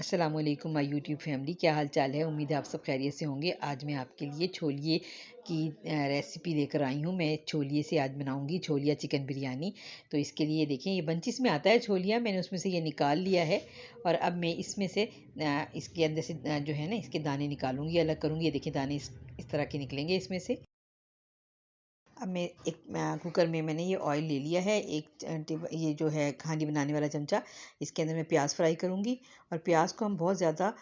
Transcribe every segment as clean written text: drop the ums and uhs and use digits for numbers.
अस्सलामुअलैकुम my YouTube family, क्या हाल चाल है। उम्मीद है आप सब खैरियत से होंगे। आज मैं आपके लिए छोलिए की रेसिपी लेकर आई हूँ। मैं छोलिए से आज बनाऊँगी छोलिया चिकन बिरयानी। तो इसके लिए देखें, ये बंचिस में आता है छोलिया, मैंने उसमें से ये निकाल लिया है। और अब मैं इसमें से इसके अंदर से जो है ना, इसके दाने निकालूंगी, अलग करूँगी। ये देखिए दाने इस तरह के निकलेंगे इसमें से। अब मैं एक कुकर में मैंने ये ऑयल ले लिया है, ये जो है खांडी बनाने वाला चमचा। इसके अंदर मैं प्याज फ्राई करूँगी। और प्याज को हम बहुत ज़्यादा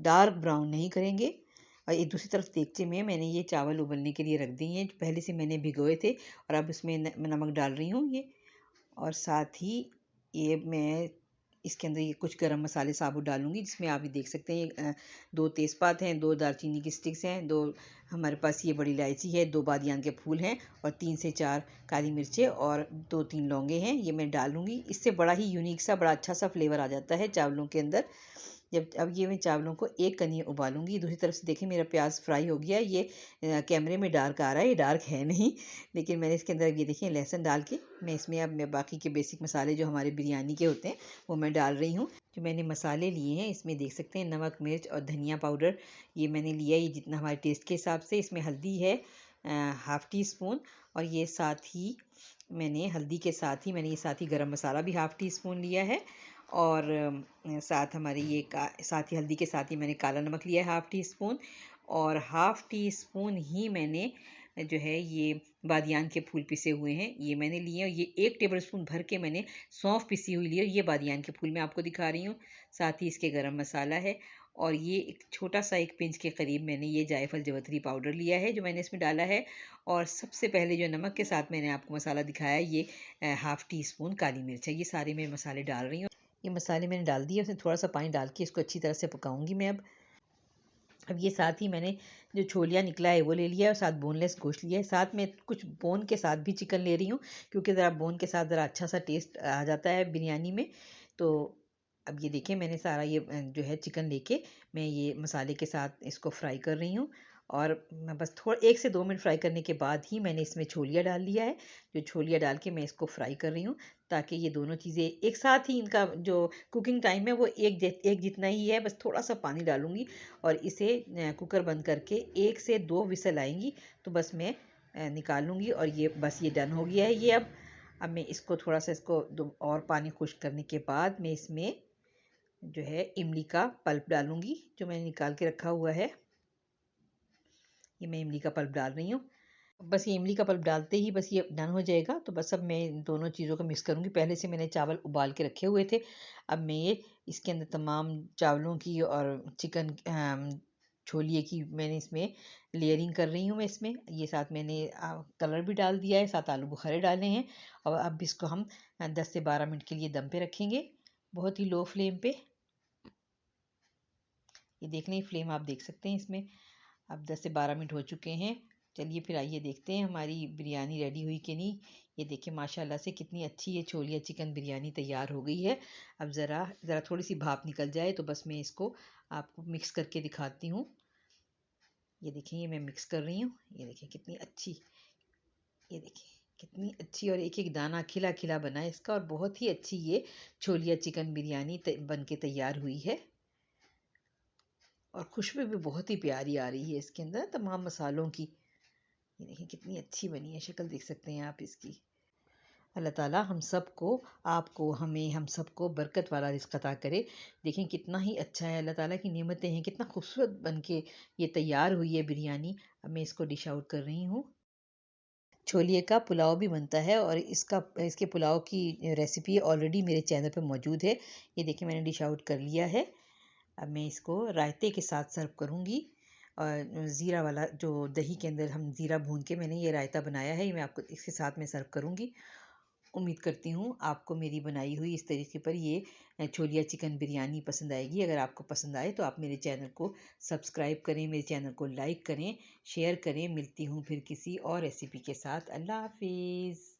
डार्क ब्राउन नहीं करेंगे। और एक दूसरी तरफ देगचे में मैंने ये चावल उबलने के लिए रख दिए हैं, जो पहले से मैंने भिगोए थे। और अब इसमें नमक डाल रही हूँ ये। और साथ ही ये मैं इसके अंदर ये कुछ गरम मसाले साबुत डालूंगी, जिसमें आप ये देख सकते हैं, दो तेज़पात हैं, दो दालचीनी की स्टिक्स हैं, दो हमारे पास ये बड़ी इलायची है, दो बादियान के फूल हैं, और 3 से 4 काली मिर्चें और 2-3 लौंगे हैं। ये मैं डालूंगी। इससे बड़ा ही यूनिक सा, बड़ा अच्छा सा फ्लेवर आ जाता है चावलों के अंदर। जब अब ये मैं चावलों को एक कनी उबालूंगी। दूसरी तरफ से देखें, मेरा प्याज फ्राई हो गया। ये कैमरे में डार्क आ रहा है, ये डार्क है नहीं, लेकिन मैंने इसके अंदर ये देखिए लहसुन डाल के मैं इसमें अब मैं बाकी के बेसिक मसाले जो हमारे बिरयानी के होते हैं वो मैं डाल रही हूँ। जो मैंने मसाले लिए हैं इसमें देख सकते हैं, नमक, मिर्च और धनिया पाउडर ये मैंने लिया है, ये जितना हमारे टेस्ट के हिसाब से। इसमें हल्दी है हाफ़ टी स्पून। और ये साथ ही मैंने हल्दी के साथ ही मैंने ये साथ ही गरम मसाला भी हाफ़ टी स्पून लिया है। और साथ हमारे ये साथ ही हल्दी के साथ ही मैंने काला नमक लिया है हाफ़ टी स्पून। और हाफ़ टी स्पून ही मैंने जो है ये बादियान के फूल पिसे हुए हैं ये मैंने लिए हैं। ये 1 टेबलस्पून भर के मैंने सौंफ पिसी हुई ली है। ये बादियान के फूल मैं आपको दिखा रही हूँ। साथ ही इसके गरम मसाला है। और ये एक छोटा सा 1 पिंच के करीब मैंने ये जायफल जवतरी पाउडर लिया है, जो मैंने इसमें डाला है। और सबसे पहले जो नमक के साथ मैंने आपको मसाला दिखाया है, ये हाफ़ टी स्पून काली मिर्च है। ये सारे मैं मसाले डाल रही हूँ। ये मसाले मैंने डाल दिए, उसमें थोड़ा सा पानी डाल के इसको अच्छी तरह से पकाऊंगी मैं। अब ये साथ ही मैंने जो छोलिया निकला है वो ले लिया है, और साथ बोनलेस गोश्त लिया है। साथ में कुछ बोन के साथ भी चिकन ले रही हूँ, क्योंकि ज़रा बोन के साथ ज़रा अच्छा सा टेस्ट आ जाता है बिरयानी में। तो अब ये देखिए, मैंने सारा ये जो है चिकन लेके मैं ये मसाले के साथ इसको फ्राई कर रही हूँ। और मैं बस थोड़ा 1 से 2 मिनट फ्राई करने के बाद ही मैंने इसमें छोलिया डाल लिया है। जो छोलिया डाल के मैं इसको फ्राई कर रही हूँ, ताकि ये दोनों चीज़ें एक साथ ही, इनका जो कुकिंग टाइम है वो एक जितना ही है। बस थोड़ा सा पानी डालूंगी और इसे कुकर बंद करके 1 से 2 विसल आएंगी तो बस मैं निकाल लूँगी। और ये बस ये डन हो गया है ये। अब मैं इसको थोड़ा सा इसको और पानी खुश्क करने के बाद मैं इसमें जो है इमली का पल्प डालूंगी, जो मैंने निकाल के रखा हुआ है। ये मैं इमली का पल्प डाल रही हूँ। बस ये इमली का पल्प डालते ही बस ये डन हो जाएगा। तो बस अब मैं इन दोनों चीज़ों को मिक्स करूँगी। पहले से मैंने चावल उबाल के रखे हुए थे। अब मैं ये इसके अंदर तमाम चावलों की और चिकन छोलिए की मैंने इसमें लेयरिंग कर रही हूँ। मैं इसमें ये साथ मैंने कलर भी डाल दिया है, साथ आलू बुखारे डाले हैं। और अब इसको हम 10 से 12 मिनट के लिए दम पे रखेंगे, बहुत ही लो फ्लेम पे। ये देख लें, फ्लेम आप देख सकते हैं इसमें। अब 10 से 12 मिनट हो चुके हैं। चलिए फिर आइए देखते हैं हमारी बिरयानी रेडी हुई कि नहीं। ये देखिए माशाल्लाह से कितनी अच्छी ये छोलिया चिकन बिरयानी तैयार हो गई है। अब ज़रा ज़रा थोड़ी सी भाप निकल जाए तो बस मैं इसको आपको मिक्स करके दिखाती हूँ। ये देखिए, ये मैं मिक्स कर रही हूँ। ये देखिए कितनी अच्छी, ये देखिए कितनी अच्छी, और एक एक दाना खिला खिला बना है इसका। और बहुत ही अच्छी ये छोलिया चिकन बिरयानी बन के तैयार हुई है। और खुशबू भी बहुत ही प्यारी आ रही है इसके अंदर तमाम मसालों की। ये देखिए कितनी अच्छी बनी है, शक्ल देख सकते हैं आप इसकी। अल्लाह ताला हम सबको, आपको, हमें, हम सबको बरकत वाला रिज़्क़ अता करे। देखें कितना ही अच्छा है, अल्लाह ताला की नेमतें हैं, कितना खूबसूरत बन के ये तैयार हुई है बिरयानी। अब मैं इसको डिश आउट कर रही हूँ। छोलिए का पुलाव भी बनता है, और इसके पुलाव की रेसिपी ऑलरेडी मेरे चैनल पर मौजूद है। ये देखिए मैंने डिश आउट कर लिया है। अब मैं इसको रायते के साथ सर्व करूँगी। और ज़ीरा वाला, जो दही के अंदर हम ज़ीरा भून के मैंने ये रायता बनाया है, ये मैं आपको इसके साथ में सर्व करूँगी। उम्मीद करती हूँ आपको मेरी बनाई हुई इस तरीके पर ये छोलिया चिकन बिरयानी पसंद आएगी। अगर आपको पसंद आए तो आप मेरे चैनल को सब्सक्राइब करें, मेरे चैनल को लाइक करें, शेयर करें। मिलती हूँ फिर किसी और रेसिपी के साथ। अल्लाह हाफिज़।